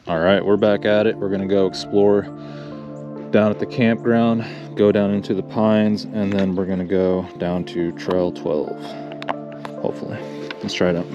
All right, we're back at it. We're gonna go explore down at the campground, go down into the pines, and then we're gonna go down to Trail 12, hopefully. Let's try it out.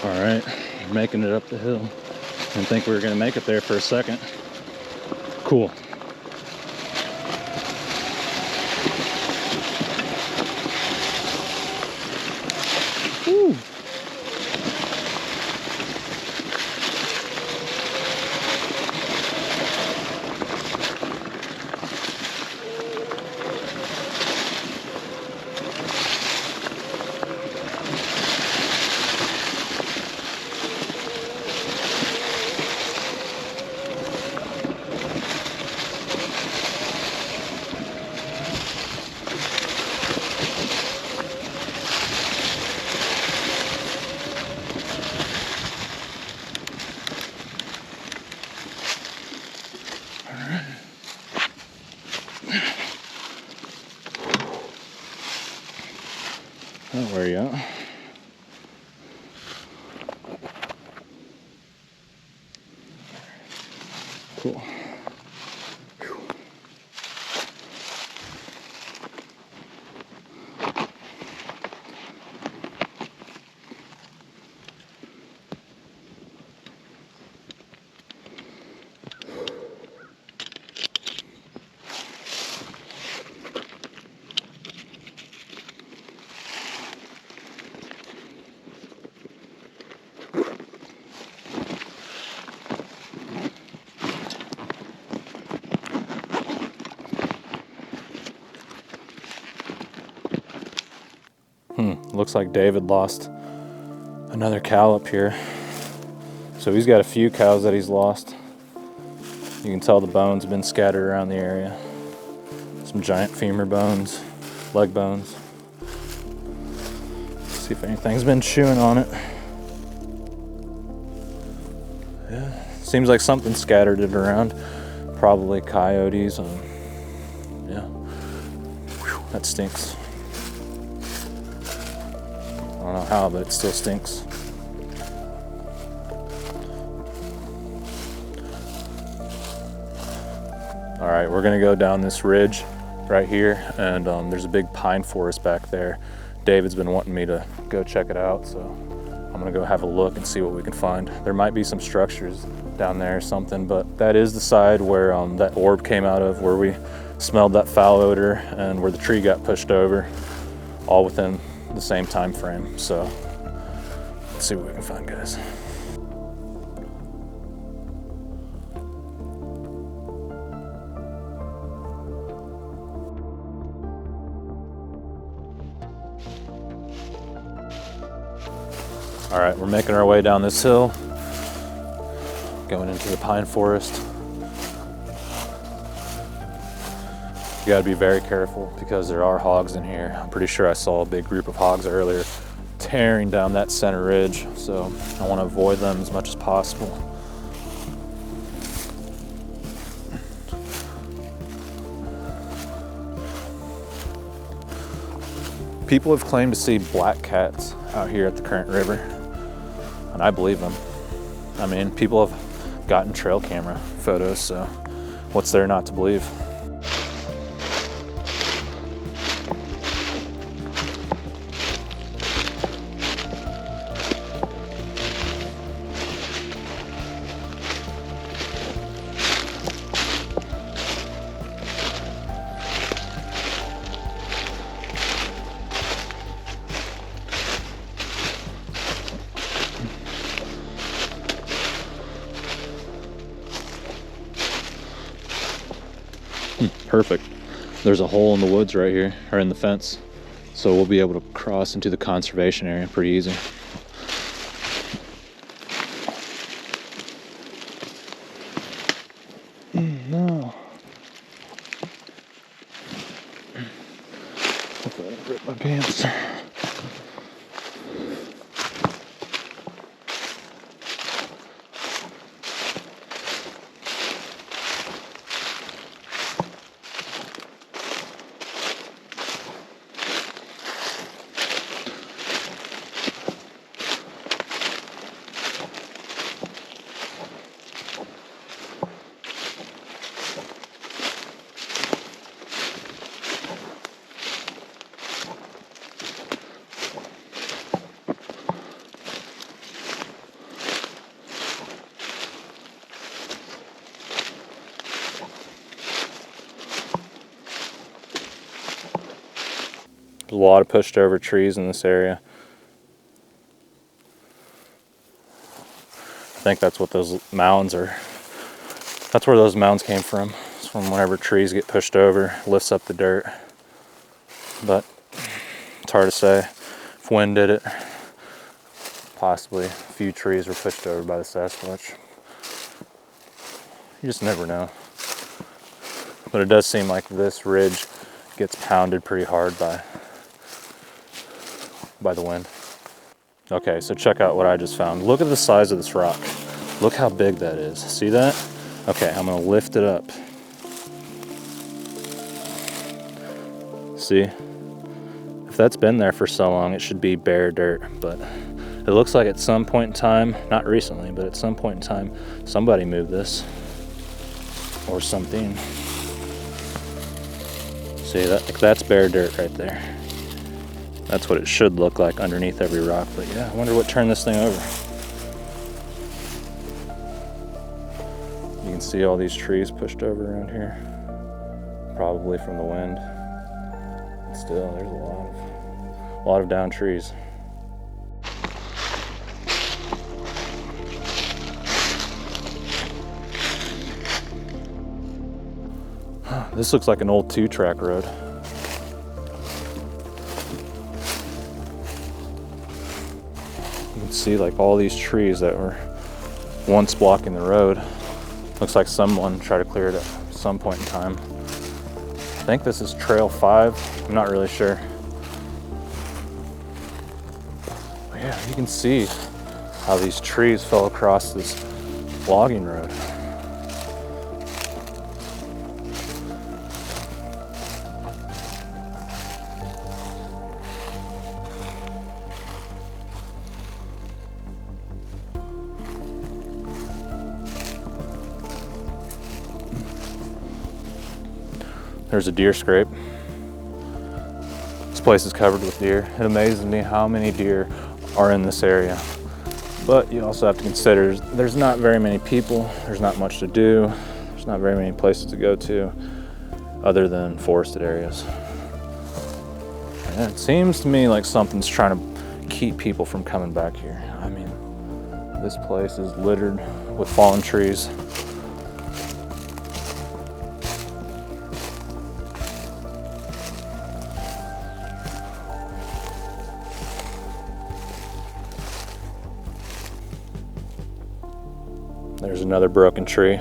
All right, making it up the hill. Didn't think we were gonna make it there for a second. Cool. Woo. That'll wear you out. Cool. Looks like David lost another cow up here. So he's got a few cows that he's lost. You can tell the bones have been scattered around the area. Some giant femur bones, leg bones. See if anything's been chewing on it. Seems like something scattered it around. Probably coyotes. Yeah. Whew, that stinks. I don't know how, but it still stinks. All right, we're gonna go down this ridge right here, and there's a big pine forest back there. David's been wanting me to go check it out, so I'm gonna go have a look and see what we can find. There might be some structures down there or something, but that is the side where that orb came out of, where we smelled that foul odor and where the tree got pushed over, all within the same time frame. So let's see what we can find, guys. All right, we're making our way down this hill, going into the pine forest. You gotta be very careful because there are hogs in here. I'm pretty sure I saw a big group of hogs earlier tearing down that center ridge, so I want to avoid them as much as possible. People have claimed to see black cats out here at the current river, and I believe them. I mean, people have gotten trail camera photos, so what's there not to believe? Perfect. There's a hole in the woods right here, or in the fence, so we'll be able to cross into the conservation area pretty easy. No. Hopefully I don't rip my pants. There's a lot of pushed over trees in this area. I think that's what those mounds are. That's where those mounds came from. It's from whenever trees get pushed over, lifts up the dirt. But it's hard to say. If wind did it, possibly a few trees were pushed over by the Sasquatch. You just never know. But it does seem like this ridge gets pounded pretty hard by the wind. Okay, so check out what I just found. Look at the size of this rock. Look how big that is. See that? Okay, I'm gonna lift it up. See? If that's been there for so long, it should be bare dirt, but it looks like at some point in time, not recently, but at some point in time, somebody moved this or something. See, that's bare dirt right there. That's what it should look like underneath every rock, but yeah, I wonder what turned this thing over. You can see all these trees pushed over around here, probably from the wind. But still, there's a lot of downed trees. This looks like an old 2-track road. You can see like all these trees that were once blocking the road. Looks like someone tried to clear it at some point in time. I think this is Trail 5. I'm not really sure. But yeah, you can see how these trees fell across this logging road. There's a deer scrape. This place is covered with deer. It amazes me how many deer are in this area. But you also have to consider there's not very many people, there's not much to do, there's not very many places to go to other than forested areas. And it seems to me like something's trying to keep people from coming back here. I mean, this place is littered with fallen trees. There's another broken tree.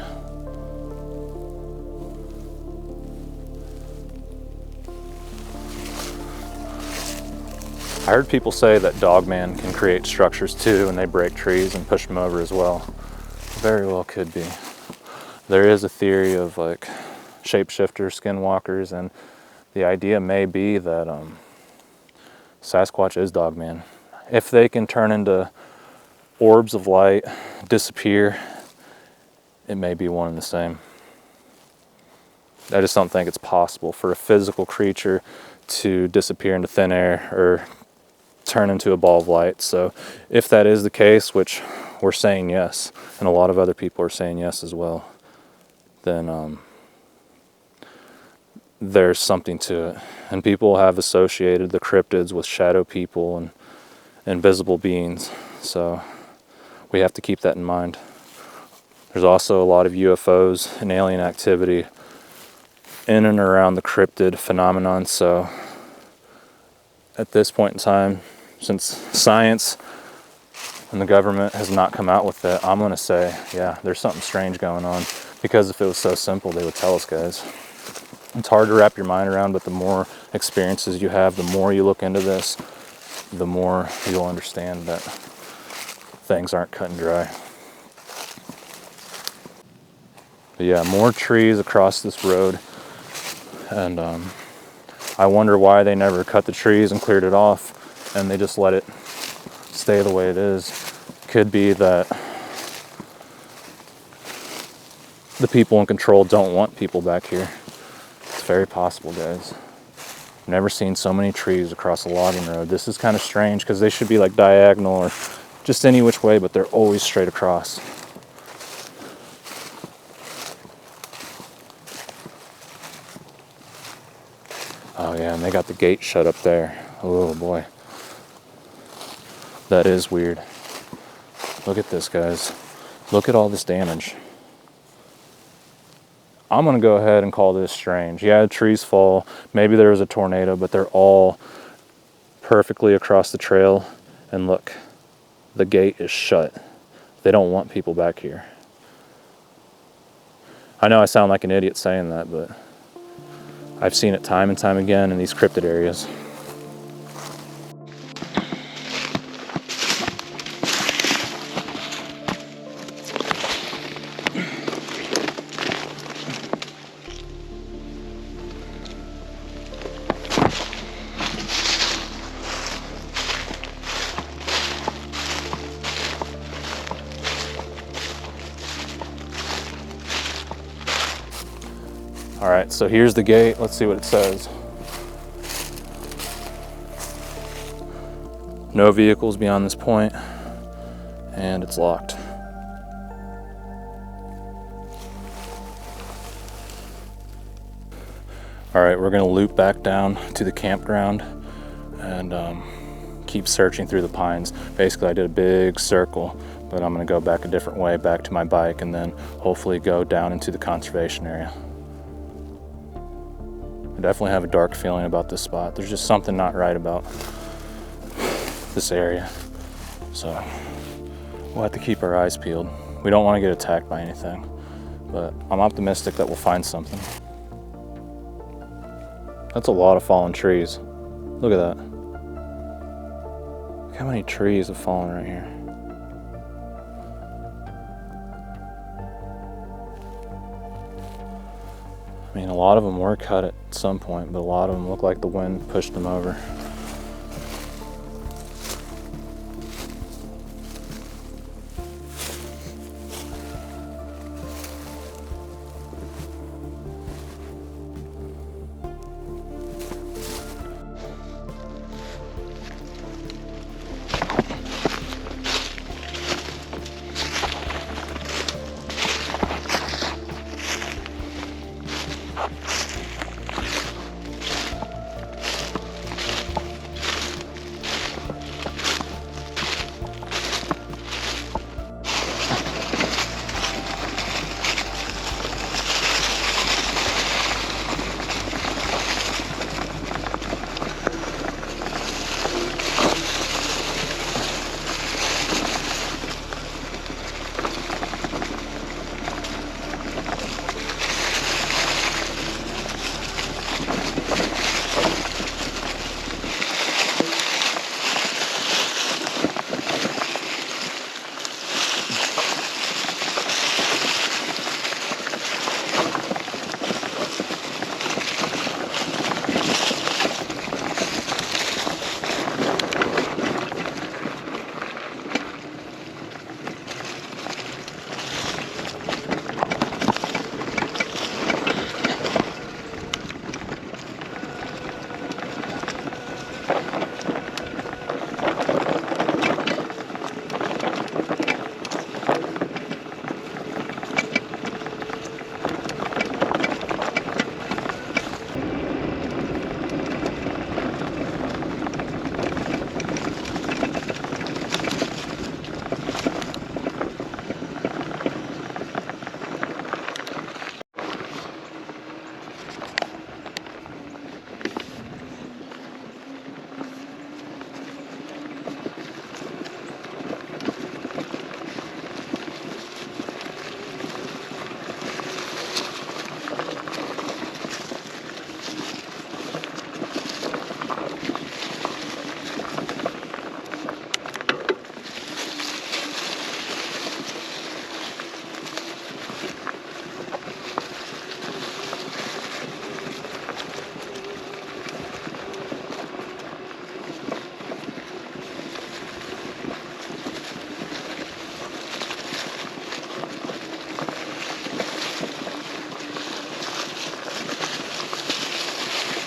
I heard people say that dogman can create structures too, and they break trees and push them over as well. Very well could be. There is a theory of like shapeshifters, skinwalkers, and the idea may be that Sasquatch is dogman. If they can turn into orbs of light, disappear, it may be one and the same. I just don't think it's possible for a physical creature to disappear into thin air or turn into a ball of light. So if that is the case, which we're saying yes, and a lot of other people are saying yes as well, then there's something to it. And people have associated the cryptids with shadow people and invisible beings. So we have to keep that in mind. There's also a lot of UFOs and alien activity in and around the cryptid phenomenon. So at this point in time, since science and the government has not come out with it, I'm going to say, yeah, there's something strange going on. Because if it was so simple, they would tell us, guys. It's hard to wrap your mind around, but the more experiences you have, the more you look into this, the more you'll understand that things aren't cut and dry. But yeah, more trees across this road, and I wonder why they never cut the trees and cleared it off, and they just let it stay the way it is. Could be that the people in control don't want people back here. It's very possible, guys. I've never seen so many trees across a logging road. This is kind of strange because they should be like diagonal or just any which way, but they're always straight across. Oh yeah, and they got the gate shut up there. Oh boy. That is weird. Look at this, guys. Look at all this damage. I'm gonna go ahead and call this strange. Yeah, trees fall. Maybe there was a tornado, but they're all perfectly across the trail. And look, the gate is shut. They don't want people back here. I know I sound like an idiot saying that, but I've seen it time and time again in these cryptid areas. All right, so here's the gate. Let's see what it says. No vehicles beyond this point, and it's locked. All right, we're gonna loop back down to the campground and keep searching through the pines. Basically, I did a big circle, but I'm gonna go back a different way, back to my bike, and then hopefully go down into the conservation area. I definitely have a dark feeling about this spot. There's just something not right about this area. So we'll have to keep our eyes peeled. We don't want to get attacked by anything, but I'm optimistic that we'll find something. That's a lot of fallen trees. Look at that. Look how many trees have fallen right here. I mean, a lot of them were cut at some point, but a lot of them look like the wind pushed them over.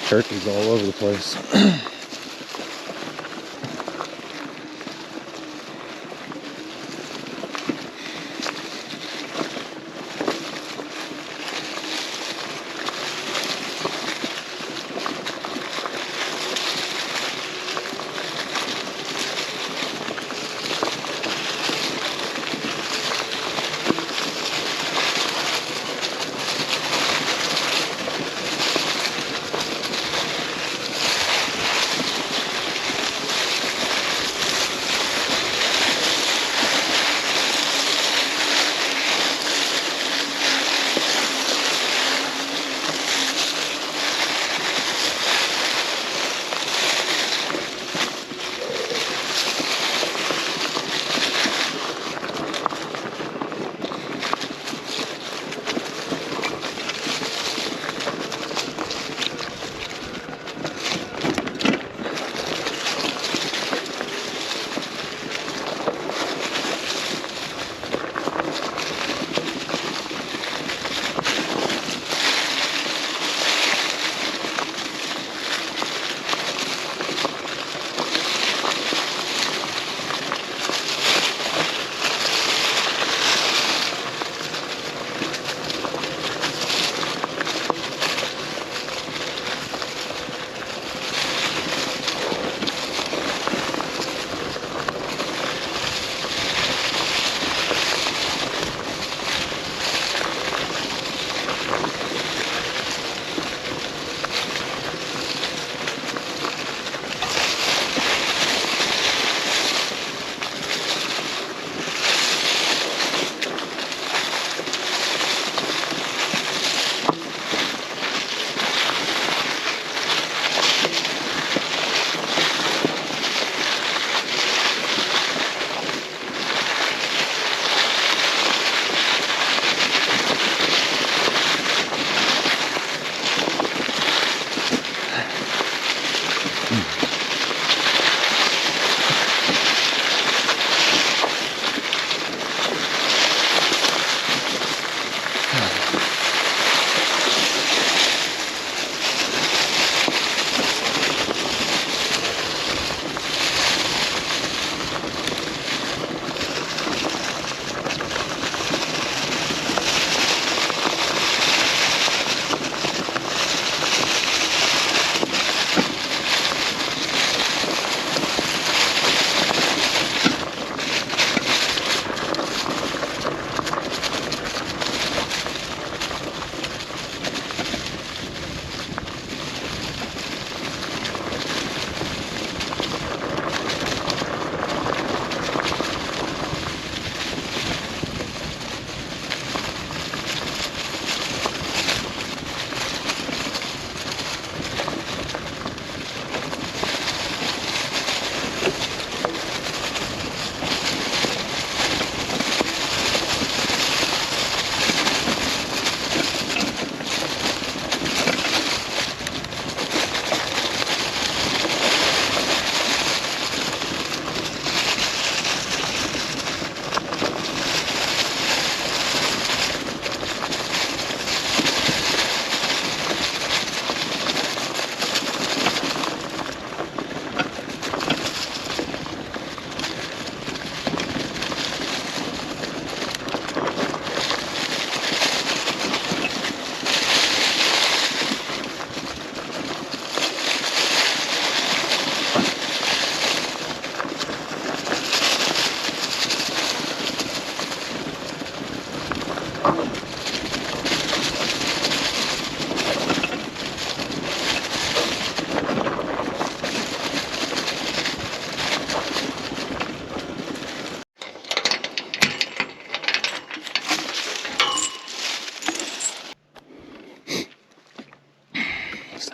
Turkeys all over the place.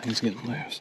He's getting loose.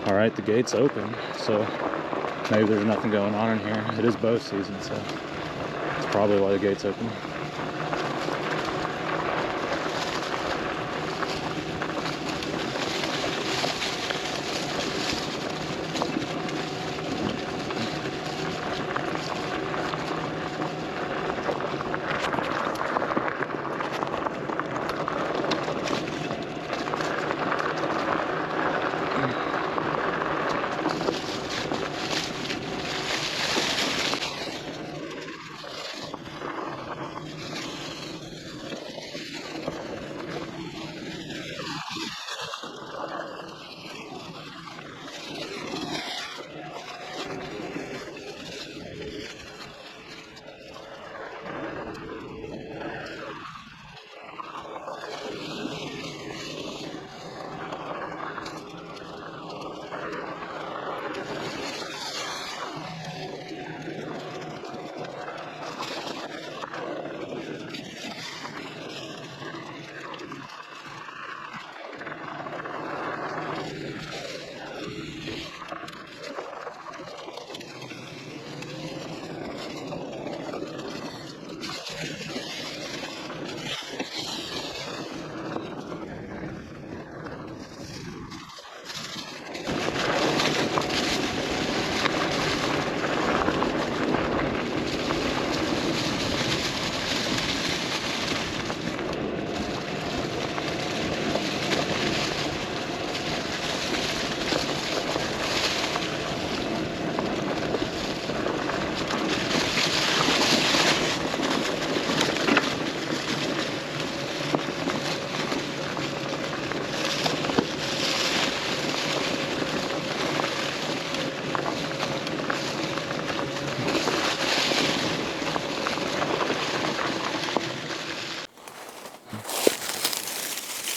All right, the gate's open, so maybe there's nothing going on in here. It is bow season, so that's probably why the gate's open.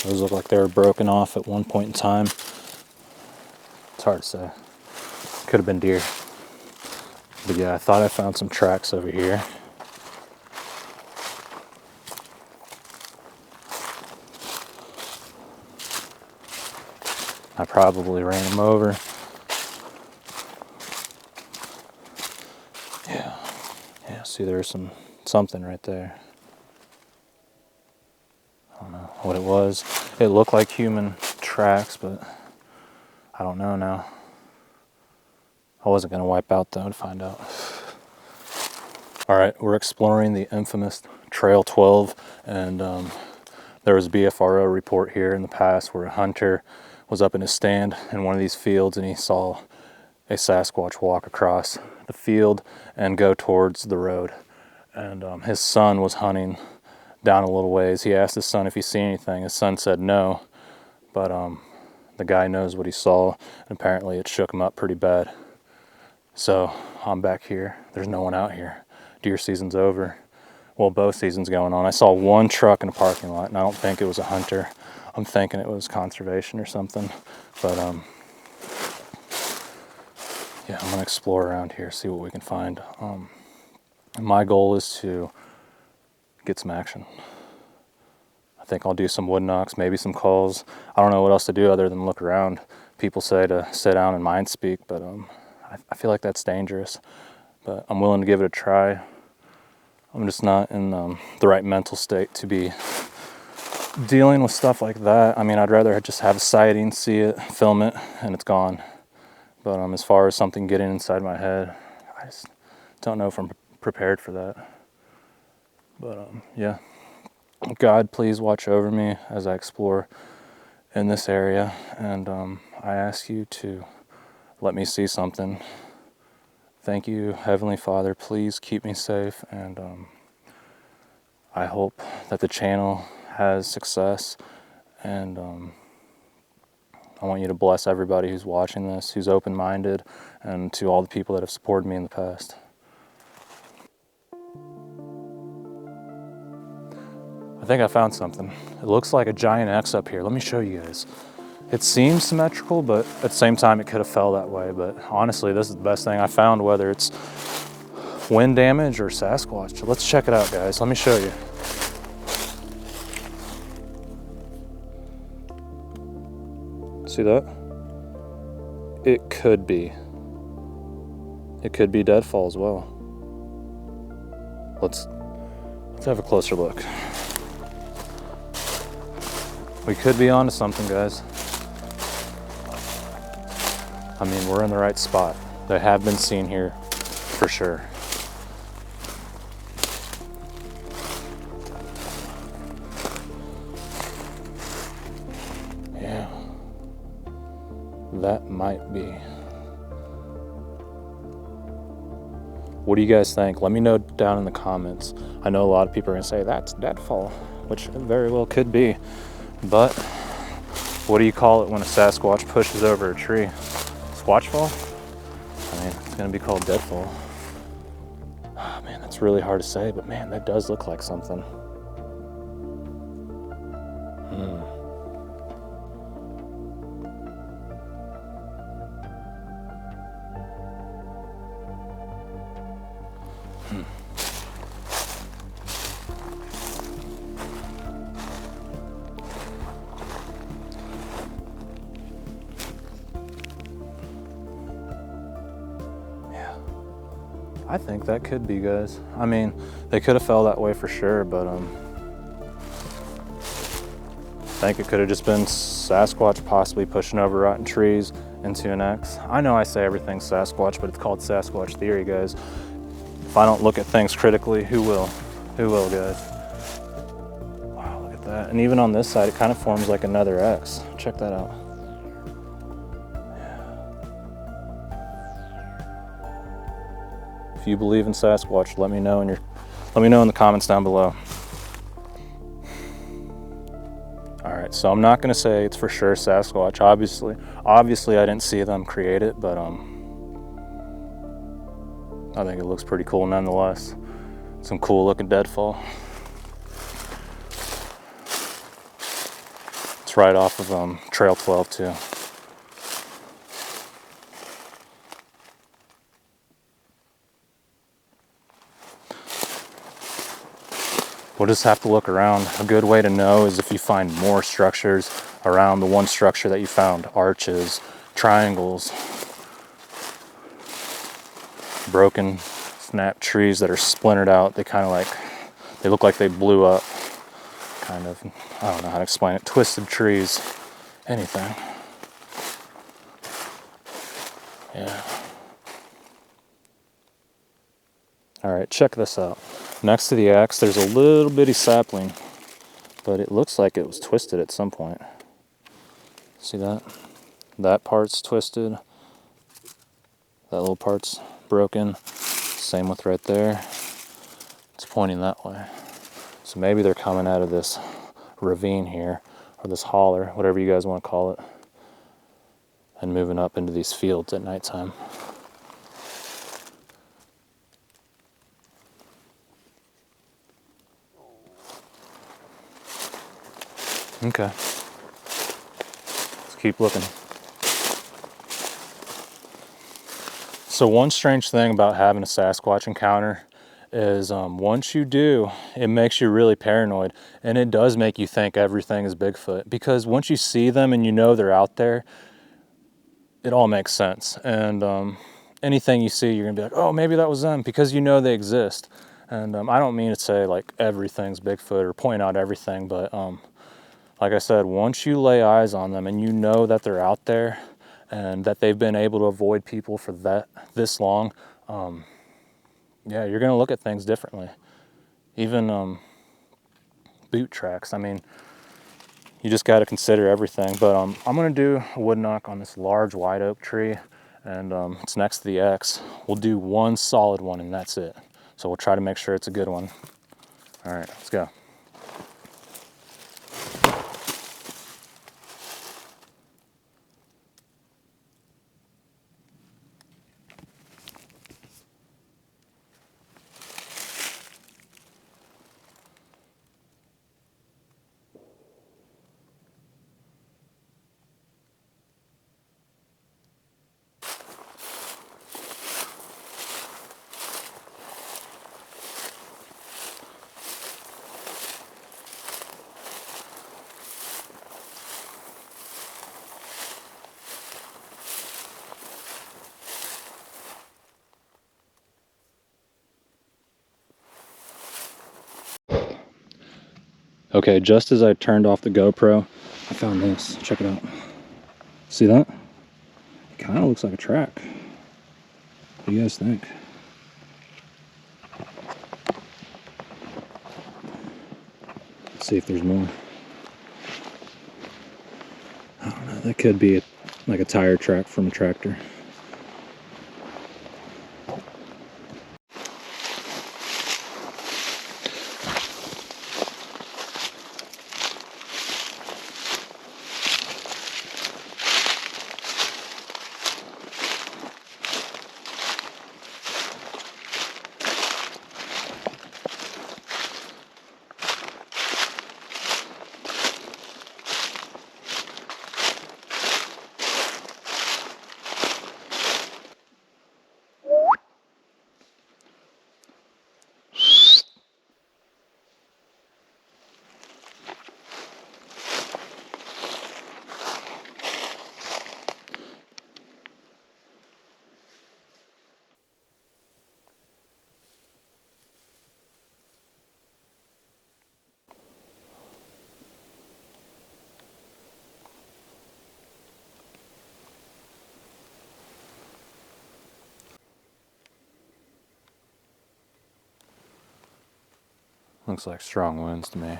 Those look like they were broken off at one point in time. It's hard to say. Could have been deer. But yeah, I thought I found some tracks over here. I probably ran him over. Yeah, see there's something right there. I don't know what it was. It looked like human tracks, but I don't know now. I wasn't going to wipe out though to find out. All right, we're exploring the infamous Trail 12, and there was a BFRO report here in the past where a hunter was up in his stand in one of these fields and he saw a Sasquatch walk across the field and go towards the road. And his son was hunting down a little ways. He asked his son if he seen anything. His son said no, but the guy knows what he saw, and apparently it shook him up pretty bad. So I'm back here. There's no one out here. Deer season's over. Well, bow season's going on. I saw one truck in a parking lot, and I don't think it was a hunter. I'm thinking it was conservation or something. But yeah, I'm gonna explore around here, see what we can find. My goal is to get some action. I think I'll do some wood knocks, maybe some calls. I don't know what else to do other than look around. People say to sit down and mind speak, but I feel like that's dangerous. But I'm willing to give it a try. I'm just not in the right mental state to be dealing with stuff like that. I mean, I'd rather just have a sighting, see it, film it, and it's gone. But as far as something getting inside my head, I just don't know if I'm prepared for that. But yeah, God, please watch over me as I explore in this area, and I ask you to let me see something. Thank you, Heavenly Father. Please keep me safe, and I hope that the channel has success, and I want you to bless everybody who's watching this, who's open-minded, and to all the people that have supported me in the past. I think I found something. It looks like a giant X up here. Let me show you guys. It seems symmetrical, but at the same time it could have fell that way. But honestly, this is the best thing I found, whether it's wind damage or Sasquatch. Let's check it out, guys. Let me show you. See that? It could be. It could be deadfall as well. Let's have a closer look. We could be onto something, guys. I mean, we're in the right spot. They have been seen here for sure. Yeah, that might be. What do you guys think? Let me know down in the comments. I know a lot of people are gonna say that's deadfall, which it very well could be. But what do you call it when a Sasquatch pushes over a tree? Squatchfall? I mean, it's gonna be called deadfall. Oh, man, that's really hard to say, but man, that does look like something. I think that could be, guys. I mean, they could have fell that way for sure, but I think it could have just been Sasquatch possibly pushing over rotten trees into an X. I know I say everything's Sasquatch, but it's called Sasquatch theory, guys. If I don't look at things critically, who will? Who will, guys? Wow, look at that. And even on this side, it kind of forms like another X. Check that out. If you believe in Sasquatch, let me know in the comments down below. All right, so I'm not gonna say it's for sure Sasquatch. Obviously I didn't see them create it, but I think it looks pretty cool nonetheless. Some cool looking deadfall. It's right off of Trail 12 too. We'll just have to look around. A good way to know is if you find more structures around the one structure that you found. Arches, triangles, broken, snapped trees that are splintered out. They kind of like, they look like they blew up. Kind of, I don't know how to explain it. Twisted trees, anything. Yeah. All right, check this out. Next to the axe, there's a little bitty sapling, but it looks like it was twisted at some point. See that? That part's twisted. That little part's broken. Same with right there. It's pointing that way. So maybe they're coming out of this ravine here, or this holler, whatever you guys want to call it, and moving up into these fields at nighttime. Okay. Let's keep looking. So one strange thing about having a Sasquatch encounter is once you do, it makes you really paranoid, and it does make you think everything is Bigfoot, because once you see them and you know they're out there, it all makes sense. And anything you see, you're gonna be like, oh, maybe that was them, because you know they exist. And I don't mean to say like everything's Bigfoot or point out everything, but like I said, once you lay eyes on them and you know that they're out there and that they've been able to avoid people for this long, yeah, you're gonna look at things differently. Even boot tracks. I mean, you just got to consider everything. But I'm gonna do a wood knock on this large white oak tree, and it's next to the X. We'll do one solid one, and that's it. So we'll try to make sure it's a good one. All right, let's go. Okay, just as I turned off the GoPro, I found this. Check it out. See that? It kind of looks like a track. What do you guys think? Let's see if there's more. I don't know. That could be like a tire track from a tractor. Looks like strong winds to me.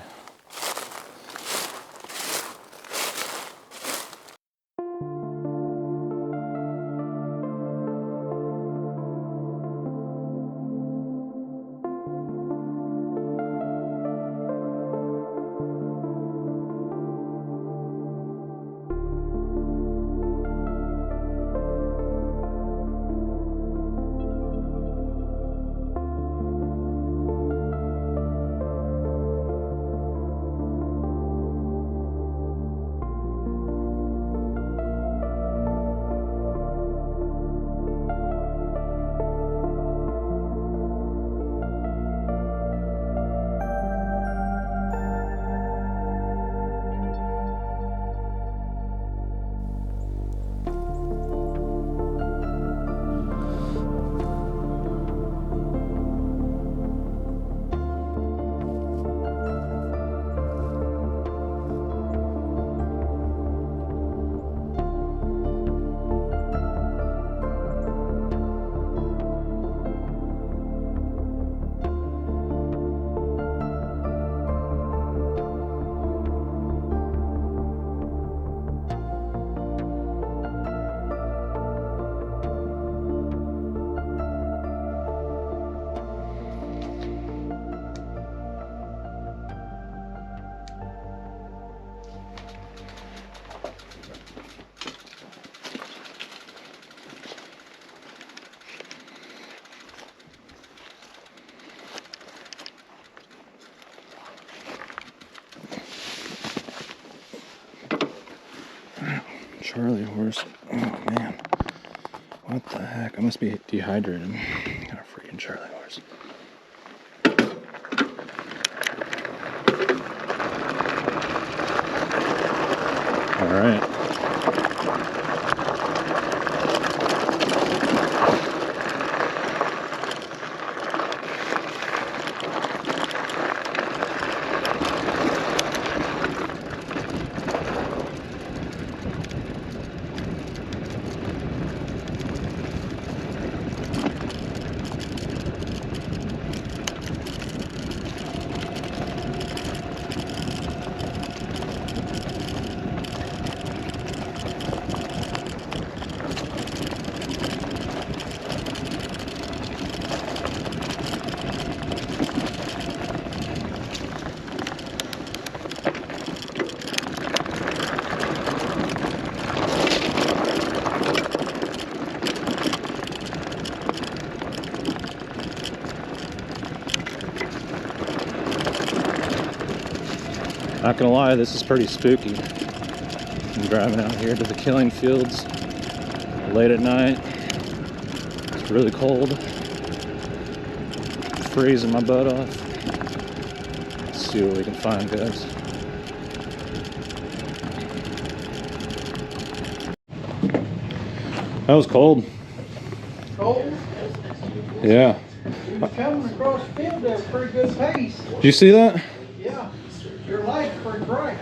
Charlie horse. Oh man. What the heck? I must be dehydrated. Got a freaking Charlie horse. Alright. Not gonna lie, this is pretty spooky. I'm driving out here to the killing fields late at night. It's really cold. Freezing my butt off. Let's see what we can find, guys. That was cold. Cold? Yeah. You're coming across the field at a pretty good pace. Did you see that? Yeah. Your light's pretty bright.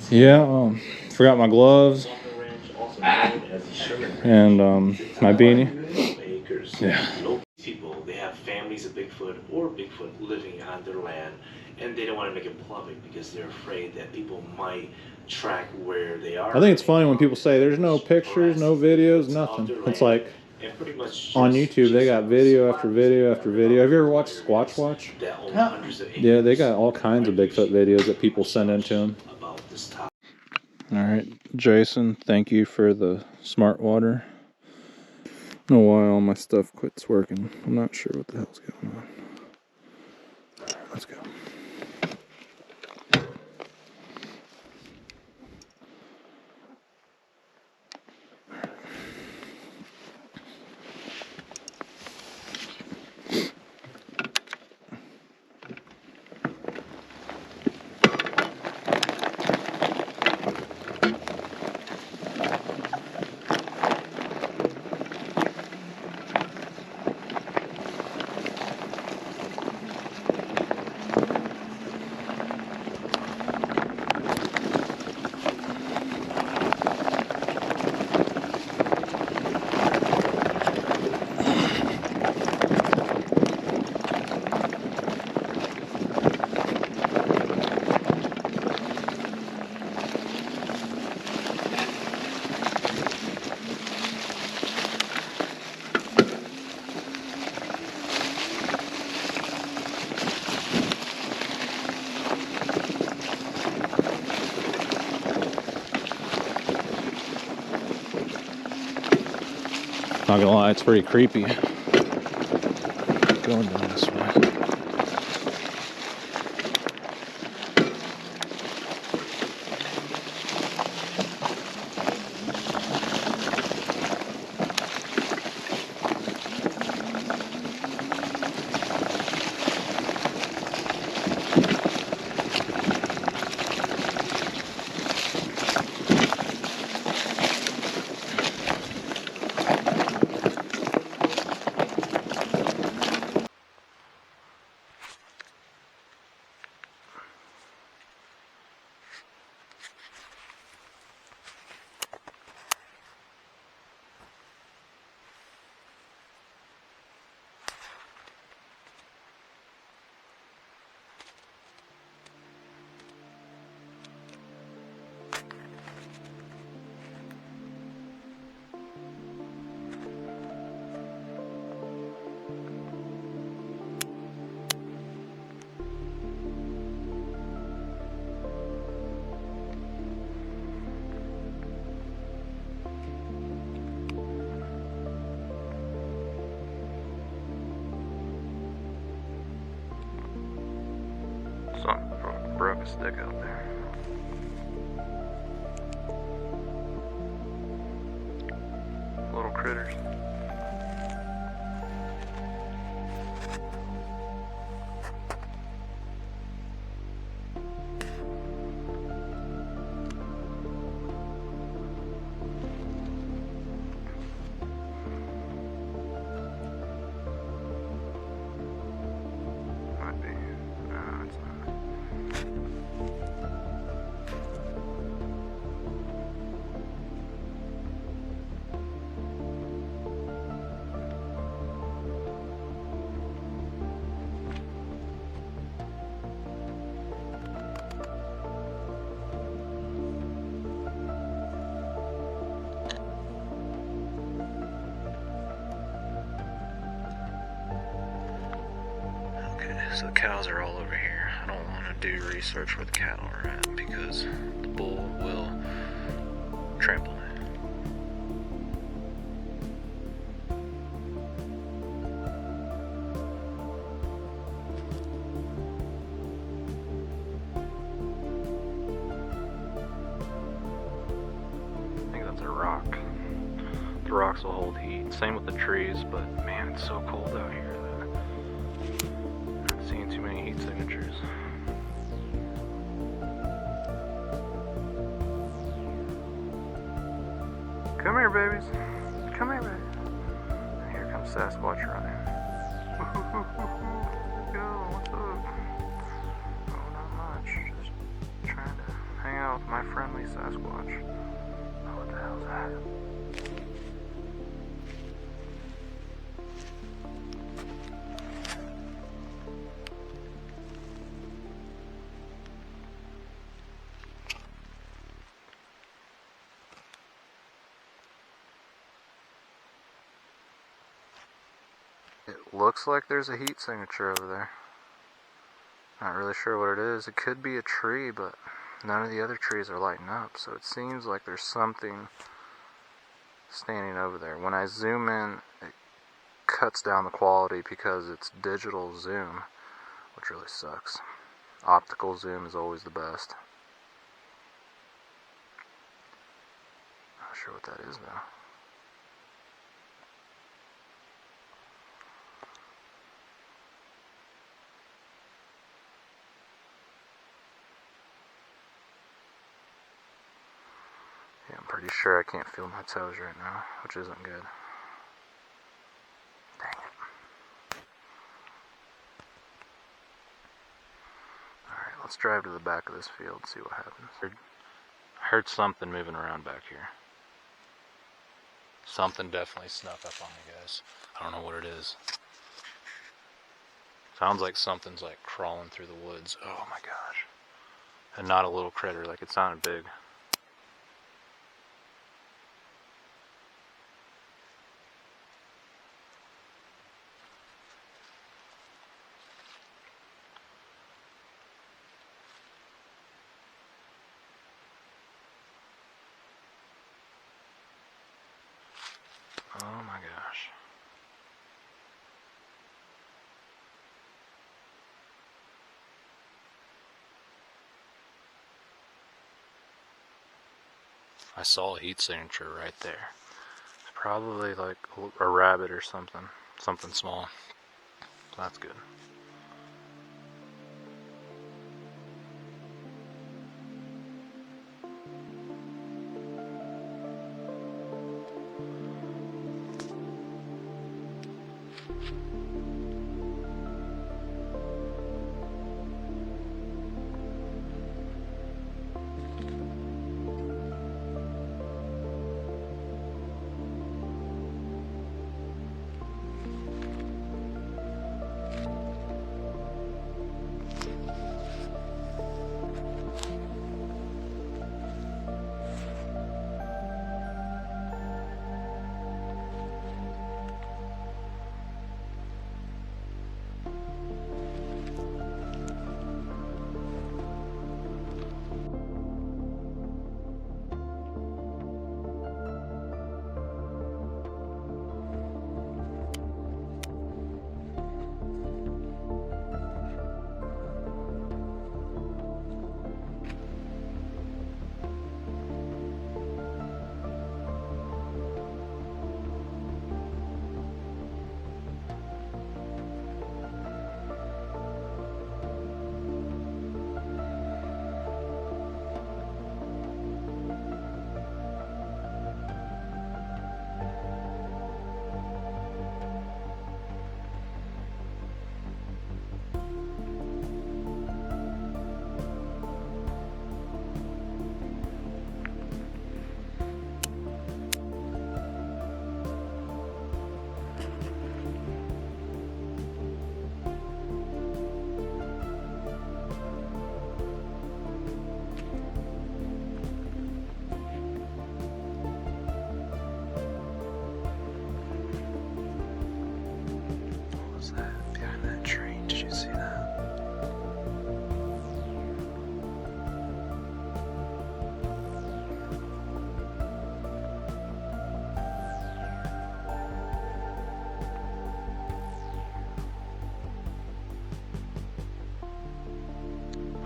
Yeah, forgot my gloves and my beanie. Yeah. People, they have families of Bigfoot or Bigfoot living on their land, and they don't want to make it public because they're afraid that people might track where they are. I think it's funny when people say there's no pictures, no videos, nothing. It's like on YouTube they got video after video after video. Have you ever watched Sasquatch? Yeah, they got all kinds of Bigfoot videos that people send in to them. Alright, Jason, thank you for the smart water. I don't know why all my stuff quits working. I'm not sure what the hell's going on. Alright, let's go. Not gonna lie, it's pretty creepy going down this way. Something broke a stick out there. little critters. Might be. No, it's not. So the cows are all over here. I don't want to do research where the cattle are at because the bull will trample it. I think that's a rock. The rocks will hold heat. Same with the trees, but man, it's so cold out here. Seeing too many heat signatures. Come here, babies. Come here, baby. Here comes Sasquatch running. Yo, what's up? Oh, not much. Just trying to hang out with my friendly Sasquatch. Oh, what the hell's that? It looks like there's a heat signature over there. Not really sure what it is. It could be a tree, but none of the other trees are lighting up, so it seems like there's something standing over there. When I zoom in, it cuts down the quality because it's digital zoom, which really sucks. Optical zoom is always the best. Not sure what that is though. Yeah, I'm pretty sure I can't feel my toes right now, which isn't good. Dang it. Alright, let's drive to the back of this field and see what happens. I heard something moving around back here. Something definitely snuck up on me, guys. I don't know what it is. Sounds like something's like crawling through the woods. Oh my gosh. And not a little critter, like it sounded big. Oh my gosh. I saw a heat signature right there. It's probably like a rabbit or something. Something small. So that's good.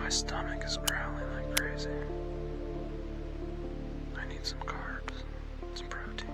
My stomach is growling like crazy. I need some carbs, some protein.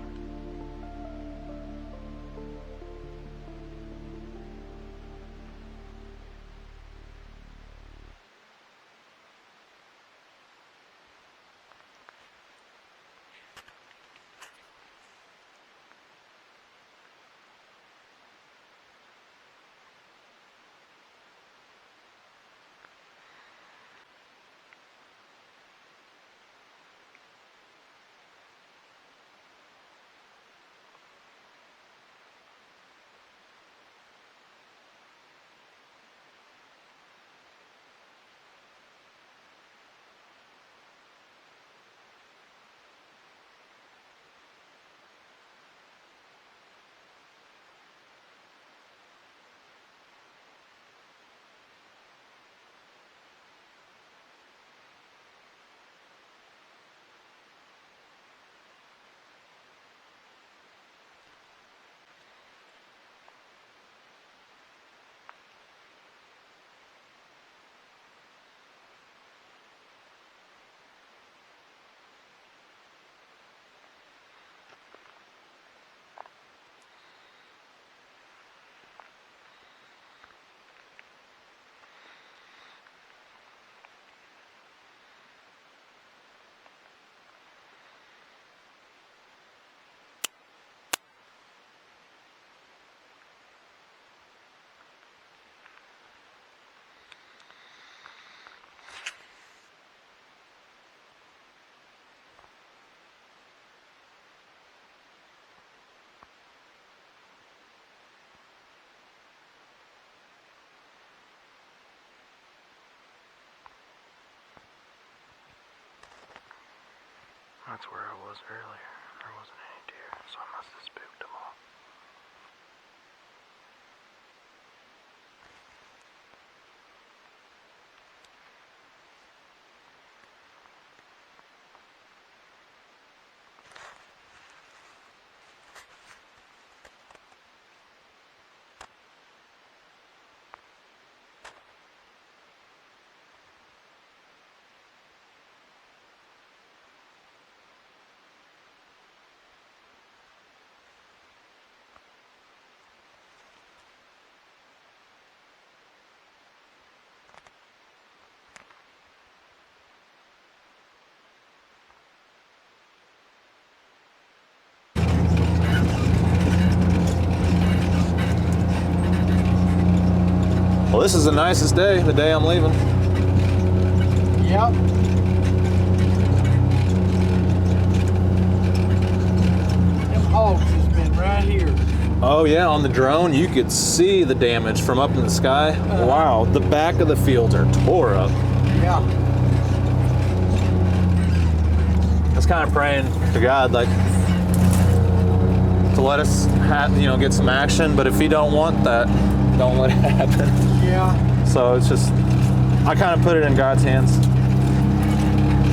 That's where I was earlier. There wasn't any deer, so I must have spooked them all. Well, this is the nicest day, the day I'm leaving. Yep. Them hogs has been right here. Oh yeah, on the drone, you could see the damage from up in the sky. Wow, the back of the fields are tore up. Yeah. I was kind of praying to God, like, to let us get some action, but if he don't want that, don't let it happen. Yeah. So it's just, I kind of put it in God's hands.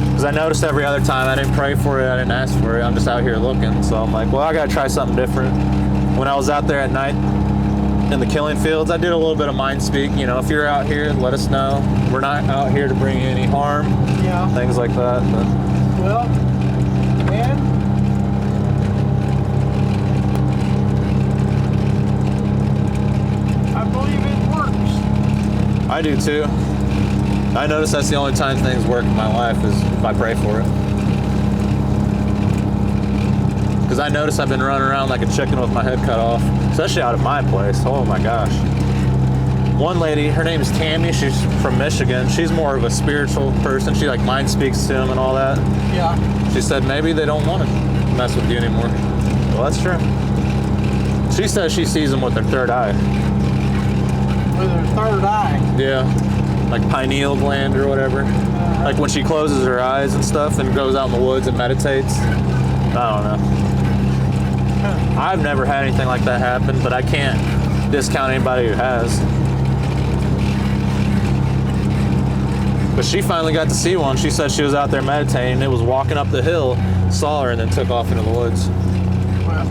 Because I noticed every other time I didn't pray for it, I didn't ask for it, I'm just out here looking. So I'm like, well, I gotta try something different. When I was out there at night in the killing fields, I did a little bit of mind speak. You know, if you're out here, let us know. We're not out here to bring you any harm. Yeah. Things like that. But. Well, man. I believe it works. I do too. I notice that's the only time things work in my life is if I pray for it. Because I notice I've been running around like a chicken with my head cut off, especially out of my place. Oh my gosh. One lady, her name is Tammy, she's from Michigan. She's more of a spiritual person. She like mind speaks to them and all that. Yeah. She said maybe they don't want to mess with you anymore. Well, that's true. She says she sees them with their third eye. With her third eye. Yeah, like pineal gland or whatever. Like when she closes her eyes and stuff and goes out in the woods and meditates. I don't know. I've never had anything like that happen, but I can't discount anybody who has. But she finally got to see one. She said she was out there meditating. It was walking up the hill, saw her, and then took off into the woods. Well,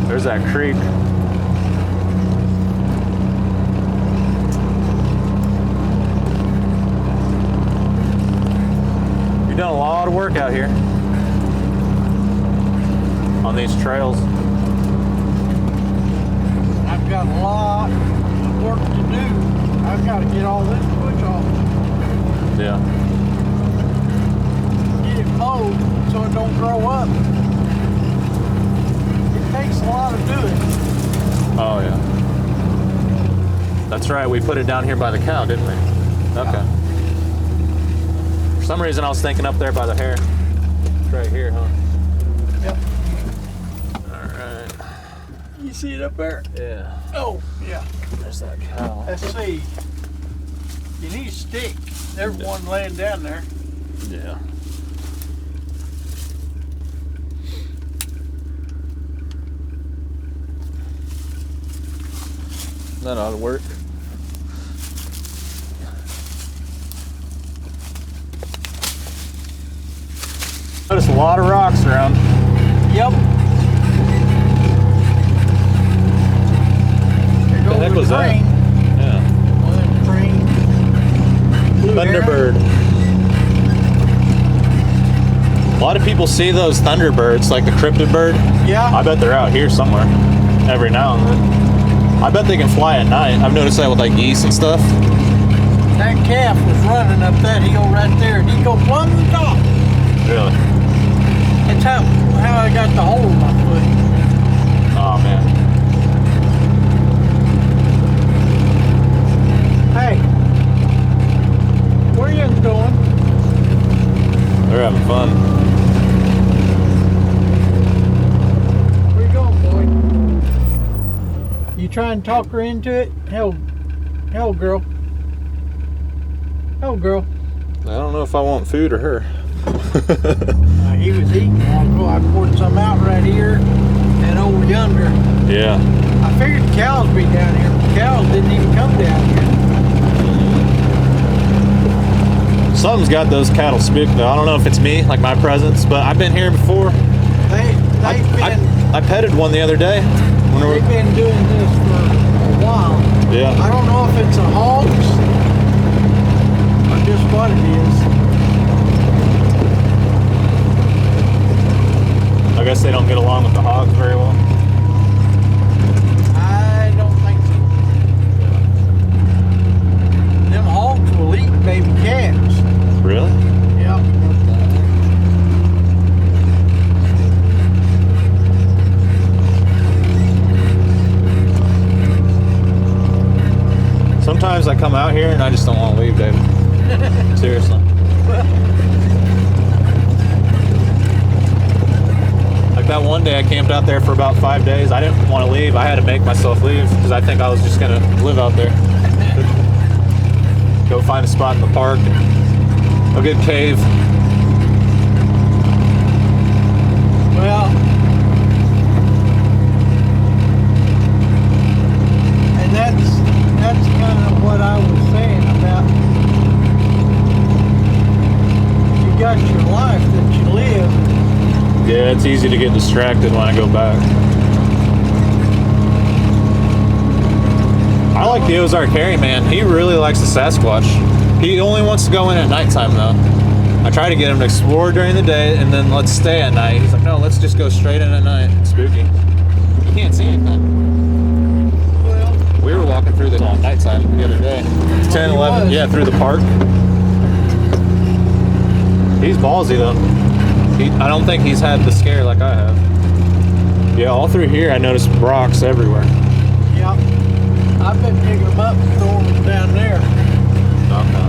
there's that creek. work out here on these trails. I've got a lot of work to do. I've got to get all this bush off. Yeah. Get it mowed so it don't grow up. It takes a lot of doing. Oh yeah. That's right. We put it down here by the cow, didn't we? Okay. For some reason, I was thinking up there by the hair. It's right here, huh? Yep. All right. You see it up there? Yeah. Oh, yeah. There's that cow. Let's see. You need a stick. There's one laying down there. Yeah. That ought to work. Notice a lot of rocks around. Yep. There goes The heck the was train. that? Yeah. Oh, that train. Blue Thunderbird. A lot of people see those thunderbirds, like the cryptid bird. Yeah. I bet they're out here somewhere every now and then. I bet they can fly at night. I've noticed that with like geese and stuff. That calf was running up that hill right there, and he go plumb to the top. Really? That's how I got the hole in my foot. Oh man. Hey, where you going? They're having fun. Where you going, boy? You try and talk her into it? Hell, girl. Hell, girl. I don't know if I want food or her. He was eating a while ago. I poured some out right here and over yonder. Yeah. I figured the cows would be down here, but the cows didn't even come down here. Something's got those cattle spooked though. I don't know if it's me, like my presence, but I've been here before. I petted one the other day. They've been doing this for a while. Yeah. I don't know if it's a hoax or just what it is. I guess they don't get along with the hogs very well. I don't think so. Them hogs will eat baby calves. Really? Yep. Sometimes I come out here and I just don't want to leave, David. Seriously. Like that one day I camped out there for about 5 days. I didn't want to leave. I had to make myself leave because I think I was just going to live out there. Go find a spot in the park, a good cave. Well, and that's kind of what I was saying about you got your life that you live. Yeah, it's easy to get distracted when I go back. I like the Ozark Harry, man. He really likes the Sasquatch. He only wants to go in at nighttime, though. I try to get him to explore during the day, and then let's stay at night. He's like, no, let's just go straight in at night. It's spooky. You can't see anything. Well, We were walking through the nighttime the other day. 10, 11, yeah, through the park. He's ballsy, though. I don't think he's had the scare like I have. Yeah, all through here I noticed rocks everywhere. yeah. I've been picking them up and throwing them down there. Okay.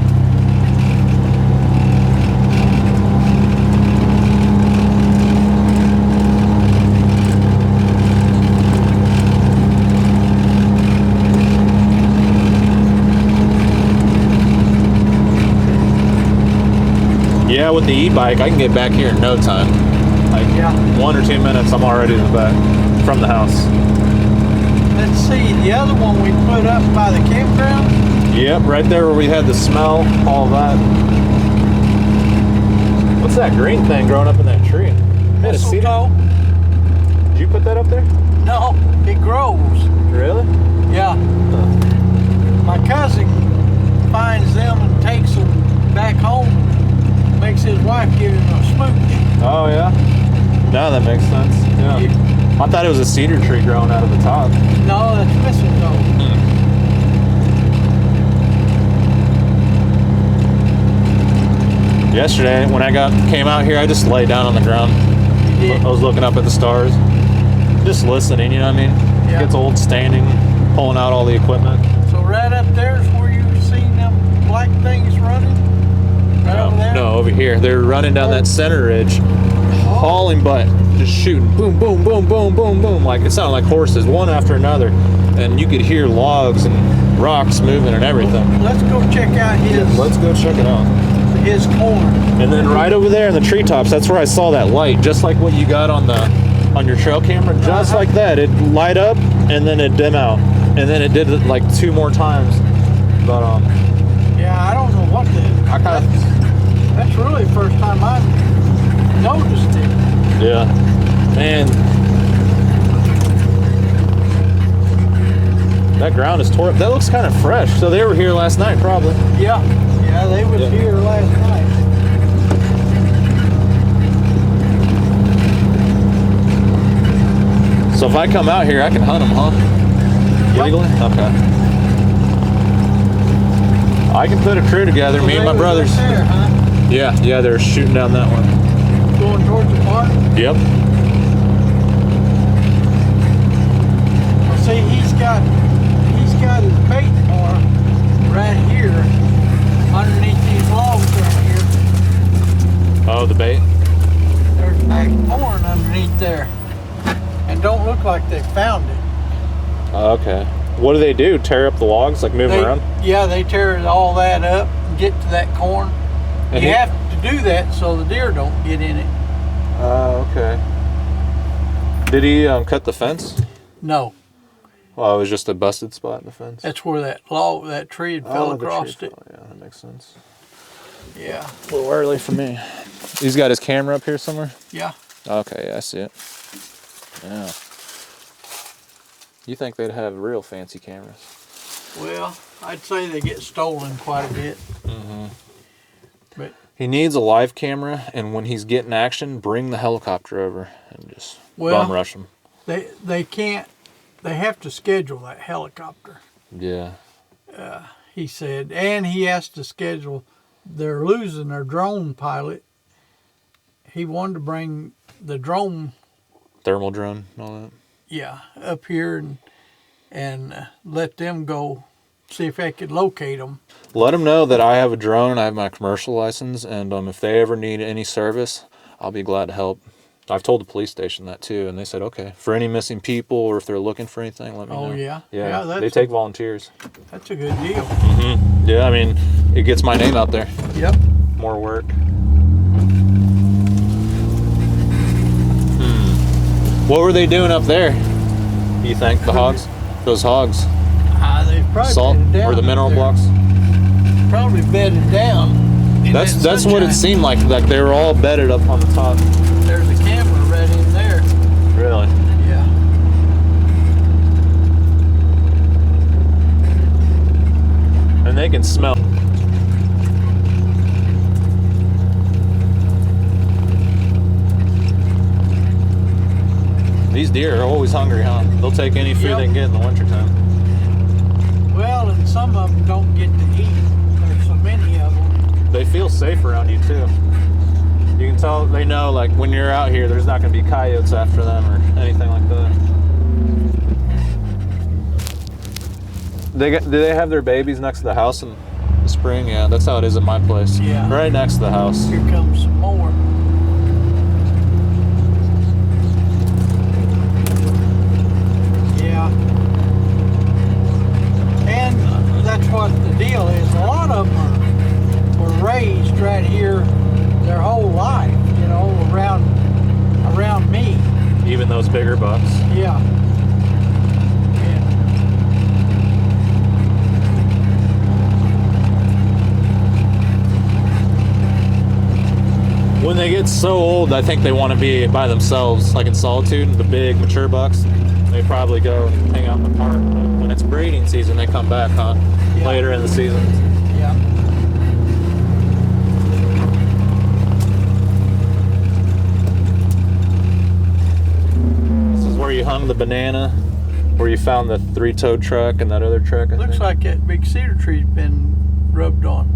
Yeah, with the e-bike, I can get back here in no time. Like 1 or 2 minutes, I'm already in the back from the house. Let's see, the other one we put up by the campground. Yep, right there where we had the smell, all that. What's that green thing growing up in that tree? Had a cedar? Mistletoe. Did you put that up there? No, it grows. Really? Yeah. My cousin finds them and takes them back home. Makes his wife give him a I thought it was a cedar tree growing out of the top. No, that's mistletoe. Yesterday, when I came out here, I just lay down on the ground. I was looking up at the stars, just listening. You know what I mean? Yeah. It gets old standing, pulling out all the equipment. So right up there is where you've seen them black things running? Right over there? No, over here. They're running down that center ridge, hauling butt, just shooting, boom, boom, boom, boom, boom, boom. Like it sounded like horses, one after another, and you could hear logs and rocks moving and everything. Let's go check out his. Let's go check it out. His corn. And then right over there in the treetops, that's where I saw that light, just like what you got on your trail camera, just like that. It'd light up and then it'd dim out, and then it did it like 2 more times. But yeah, I don't know what that's really the first time I've noticed it. Yeah, man, that ground is tore up. That looks kind of fresh. So they were here last night, probably. Yeah, they was here last night. So if I come out here, I can hunt them, huh? Yep. Legally? Okay. I can put a crew together, me and my brothers. Right there, huh? Yeah, they're shooting down that one. Going towards the park? Yep. Well, see, he's got his bait mark right here underneath these logs right here. Oh, the bait? There's black corn underneath there. And don't look like they found it. Okay. What do? Tear up the logs, like move around? Yeah, they tear all that up and get to that corn. And you have to do that so the deer don't get in it. Okay. Did he cut the fence? No. Well, it was just a busted spot in the fence. That's where that tree had fell across it. Yeah, that makes sense. Yeah. A little early for me. He's got his camera up here somewhere? Yeah. Okay, yeah, I see it. Yeah. You think they'd have real fancy cameras? Well, I'd say they get stolen quite a bit. Mm-hmm. But he needs a live camera, and when he's getting action, bring the helicopter over and just bum rush him. They can't. They have to schedule that helicopter. Yeah. He said, and he has to schedule. They're losing their drone pilot. He wanted to bring the drone. Thermal drone and all that. Yeah, up here and let them go see if they could locate them. Let them know that I have a drone. I have my commercial license, and if they ever need any service, I'll be glad to help. I've told the police station that too, and they said, okay, for any missing people or if they're looking for anything, let me know. Oh, yeah? Yeah, they take volunteers. That's a good deal. Mm-hmm. Yeah, I mean, it gets my name out there. Yep. More work. What were they doing up there, do you think, the hogs? Those hogs? They probably salt bedded down or the mineral there. blocks? Probably bedded down. That's what it seemed like they were all bedded up on the top. There's a camera right in there. Really? Yeah. And they can smell. These deer are always hungry, huh? They'll take any food they can get in the wintertime. Well, and some of them don't get to eat. There's so many of them. They feel safe around you too. You can tell they know, like, when you're out here, there's not going to be coyotes after them or anything like that. Do they have their babies next to the house in the spring? Yeah, that's how it is at my place. Yeah. Right next to the house. Here comes some more. Yeah. And that's what the deal is. A lot of them were raised right here their whole life, you know, around me. Even those bigger bucks. Yeah. When they get so old, I think they want to be by themselves, like in solitude. The big mature bucks, they probably go and hang out in the park. But when it's breeding season, they come back, huh? Yeah. Later in the season. Yeah. This is where you you hung the banana, where you found the 3-toed truck and that other truck. I Looks think. like that big cedar tree's been rubbed on.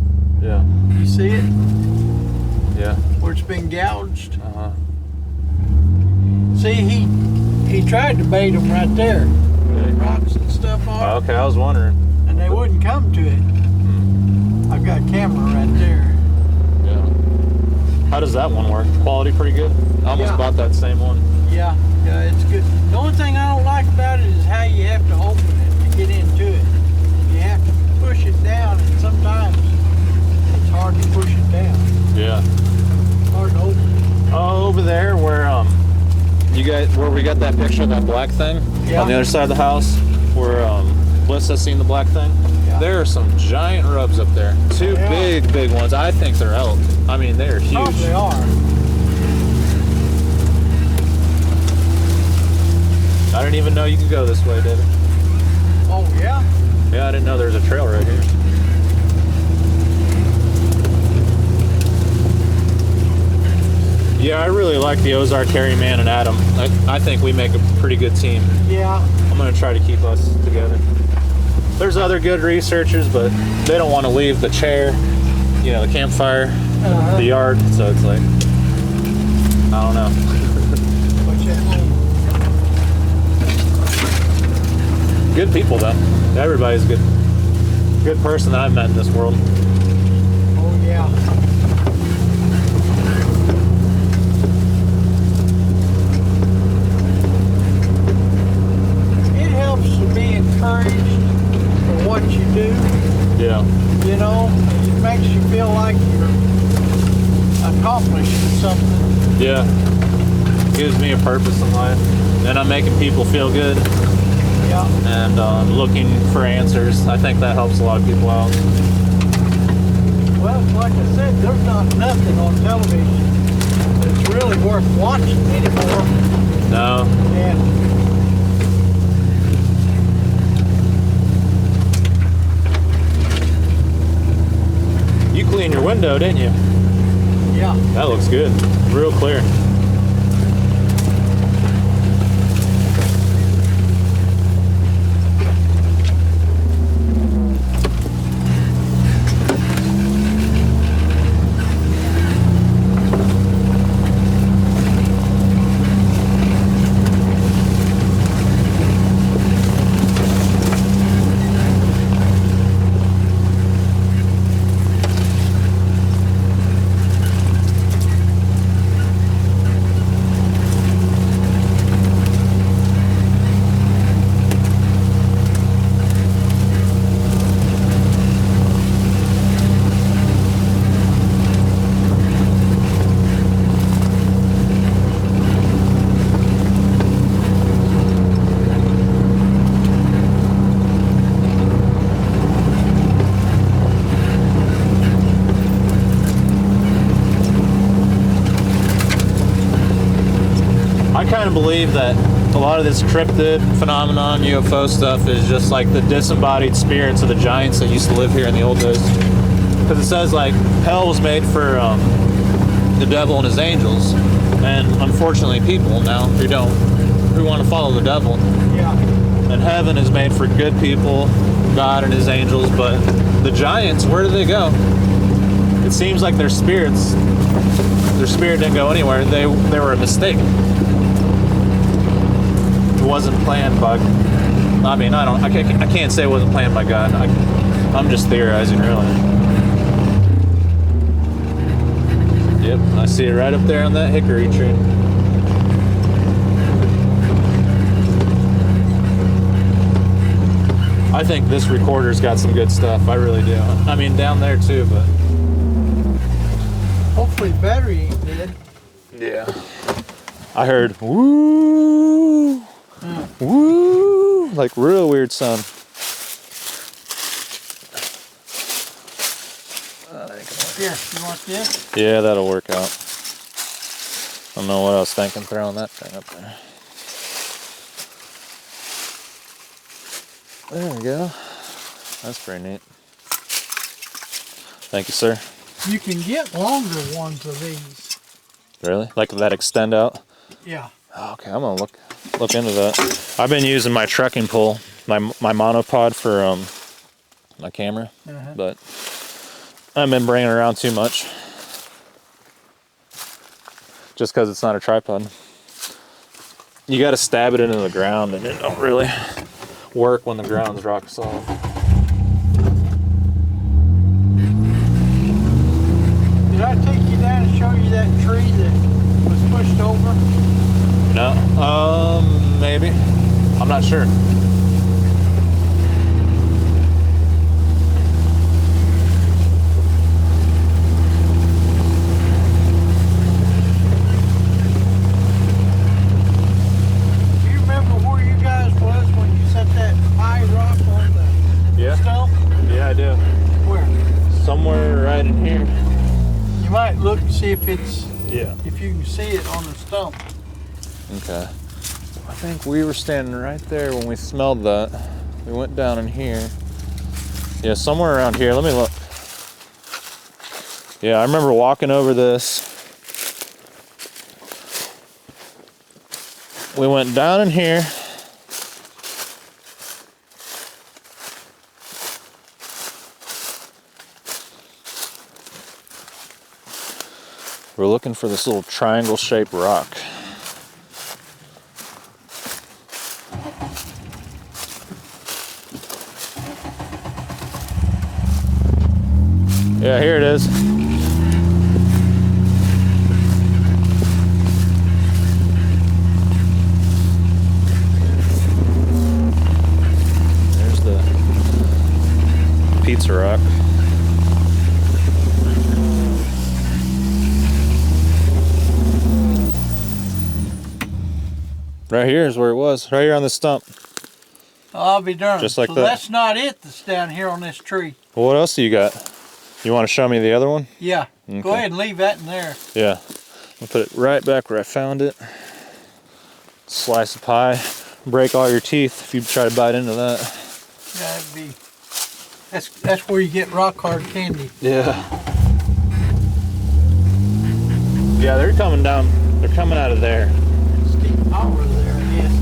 Yeah. You see it? Yeah. Where it's been gouged. Uh-huh. See, he tried to bait them right there. Really? Rocks and stuff on. Oh, okay, I was wondering. And they wouldn't come to it. I've got a camera right there. Yeah. How does that one work? Quality pretty good? I almost Yeah. bought that same one. Yeah, it's good. The only thing I don't like about it is how you have to open it to get into it. You have to push it down, and sometimes it's hard to push it down. Yeah. It's hard to open it. Oh, over there where where we got that picture of that black thing Yeah. on the other side of the house, where Bliss has seen the black thing. Yeah. There are some giant rubs up there. Two Yeah. big ones. I think they're elk. I mean, they're huge. Probably are. I didn't even know you could go this way, David. Oh, yeah? Yeah, I didn't know there was a trail right here. Yeah, I really like the Ozark Harry, Man, and Adam. I think we make a pretty good team. Yeah. I'm going to try to keep us together. There's other good researchers, but they don't want to leave the chair, the campfire, Uh-huh. the yard, so it's like, I don't know. What's that mean? Good people, though. Everybody's a good person that I've met in this world. Oh, yeah. It helps to be encouraged for what you do. Yeah. It makes you feel like you're accomplishing something. Yeah. Gives me a purpose in life. And I'm making people feel good Yeah. and looking for answers. I think that helps a lot of people out. Well, like I said, there's not nothing on television that's really worth watching anymore. No. And You cleaned your window, didn't you? yeah, That looks good. Real clear. I kind of believe that a lot of this cryptid phenomenon, UFO stuff, is just like the disembodied spirits of the giants that used to live here in the old days. Because it says like hell was made for the devil and his angels, and unfortunately people now who want to follow the devil. yeah, And heaven is made for good people, God and his angels, but the giants, where do they go? It seems like their spirit didn't go anywhere. They were a mistake. It wasn't planned by, I can't say it wasn't planned by God. I'm just theorizing, really. Yep, I see it right up there on that hickory tree. I think this recorder's got some good stuff. I really do. I mean, down there too, but hopefully the battery ain't dead. yeah. I heard woo, woo, like real weird sound. Here, you want this? Yeah, that'll work out. I don't know what I was thinking throwing that thing up there. There we go. That's pretty neat. Thank you, sir. You can get longer ones of these. Really? Like that extend out? Yeah. Okay, I'm gonna look. look into that. I've been using my trekking pole, my monopod for my camera, but I haven't been bringing it around too much. Just because it's not a tripod. You got to stab it into the ground, and it don't really work when the ground's rock solid. Did I take you down and show you that tree that was pushed over? No, maybe. I'm not sure. Do you remember where you guys was when you set that high rock on the stump? Yeah, I do. Where? Somewhere right in here. You might look and see if it's Yeah. if you can see it on the stump. Okay. I think we were standing right there when we smelled that. We went down in here. Yeah, somewhere around here. Let me look. Yeah, I remember walking over this. We went down in here. We're looking for this little triangle-shaped rock. Yeah, here it is. There's the pizza rock. Right here is where it was, right here on the stump. I'll be darned. Just like so that. That's not it that's down here on this tree. Well, what else do you got? You want to show me the other one? Yeah. Okay. Go ahead and leave that in there. Yeah. I'll put it right back where I found it. Slice of pie. Break all your teeth if you try to bite into that. Yeah, that'd be. That's where you get rock hard candy. Yeah. Yeah, they're coming down. They're coming out of there. Steep power there, I guess.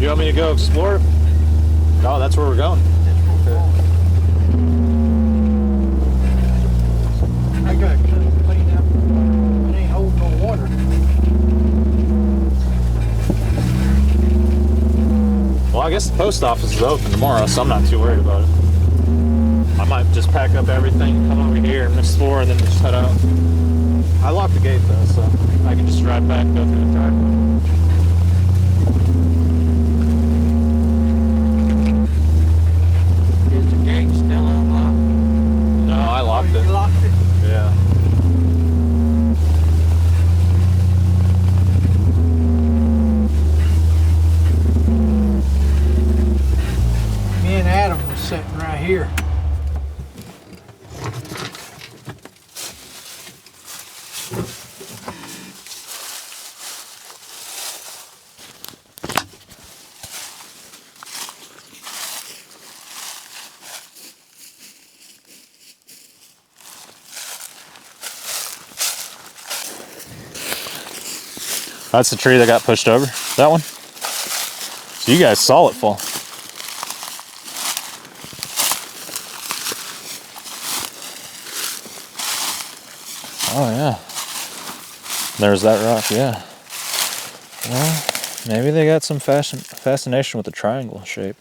You want me to go explore it? Oh, that's where we're going. That's where we're going. I got to clean up. It ain't holding no water. Well, I guess the post office is open tomorrow, so I'm not too worried about it. I might just pack up everything, come over here and explore, and then just head out. I locked the gate though, so I can just ride back, go through the driveway. Is the gate still unlocked? No, I locked it. You locked it? Yeah. Me and Adam was sitting right here. That's the tree that got pushed over. That one? So you guys saw it fall. Oh yeah. There's that rock, yeah. Well, maybe they got some fascination with the triangle shape.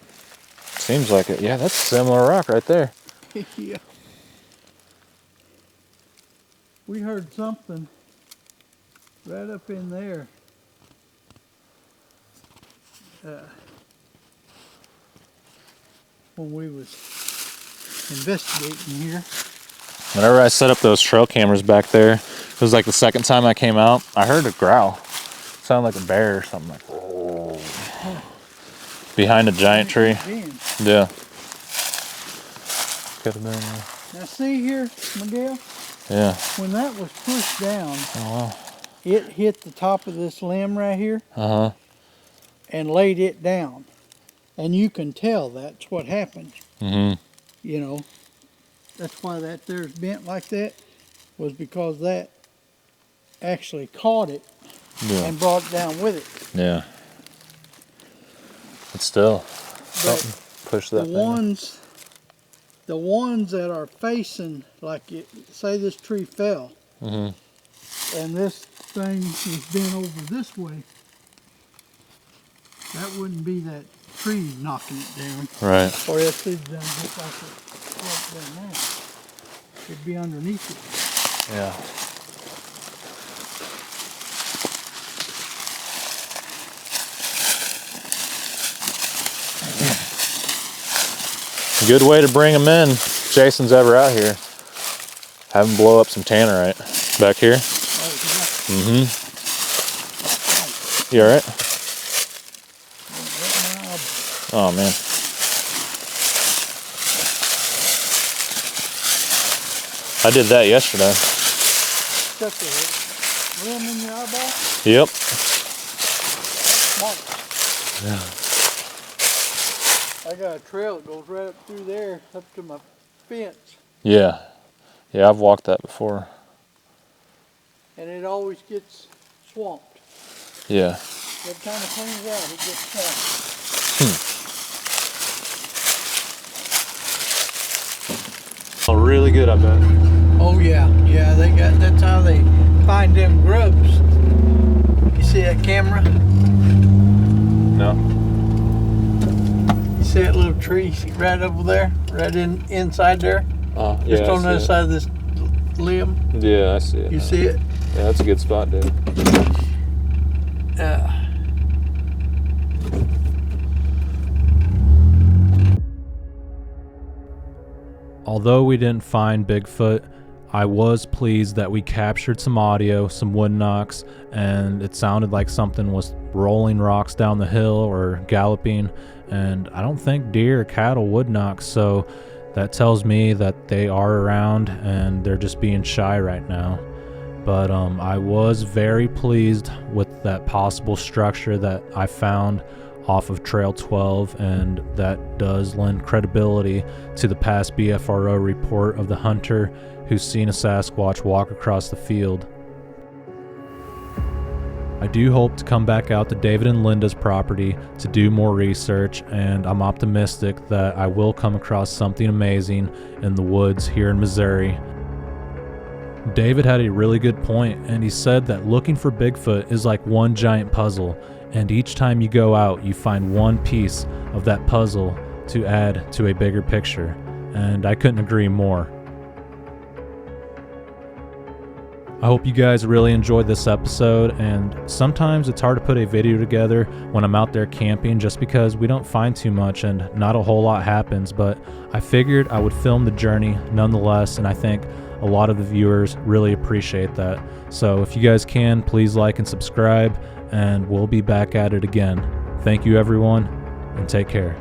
Seems like it. Yeah, that's a similar rock right there. Yeah. We heard something right up in there. When we was investigating here. Whenever I set up those trail cameras back there, it was like the second time I came out, I heard a growl. Sounded like a bear or something like, oh. Behind a giant tree. Yeah. Could have been. Now see here, Miguel, Yeah. when that was pushed down, Oh wow. it hit the top of this limb right here Uh-huh. and laid it down. And you can tell that's what happened. Mm-hmm. You know, that's why that there's bent like that, was because that actually caught it Yeah. and brought it down with it. Yeah. still, But something push that the finger. ones that are facing, like say this tree fell, Mm-hmm. and this thing was bent over this way, that wouldn't be that tree knocking it down. Right. Or else it's done just like it's done now. It'd be underneath it. Yeah. Good way to bring them in. If Jason's ever out here, have him blow up some tannerite back here. Oh, Mm-hmm. You all right? Oh man. I did that yesterday. Stuck the limb in your eyeball? Yep. Smart. Yeah. I got a trail that goes right up through there, up to my fence, Yeah. Yeah, I've walked that before. and it always gets swamped. Yeah. Every time it cleans out, it gets swamped. Oh, really good, I bet. Oh yeah, yeah. That's how they find them grubs. You see that camera? No. You see that little tree right over there, right inside there, Oh, yeah. just on the other side of this limb. Yeah, I see it. You see it? Yeah, that's a good spot, dude. Although we didn't find Bigfoot, I was pleased that we captured some audio, some wood knocks, and it sounded like something was rolling rocks down the hill or galloping, and I don't think deer or cattle would knock, so that tells me that they are around and they're just being shy right now. But I was very pleased with that possible structure that I found off of Trail 12, and that does lend credibility to the past BFRO report of the hunter who's seen a Sasquatch walk across the field. I do hope to come back out to David and Linda's property to do more research, and I'm optimistic that I will come across something amazing in the woods here in Missouri. David had a really good point, and he said that looking for Bigfoot is like one giant puzzle, and each time you go out you find one piece of that puzzle to add to a bigger picture, and I couldn't agree more. I hope you guys really enjoyed this episode, and sometimes it's hard to put a video together when I'm out there camping just because we don't find too much and not a whole lot happens, but I figured I would film the journey nonetheless, and I think a lot of the viewers really appreciate that. So if you guys can, please like and subscribe, and we'll be back at it again. Thank you everyone, and take care.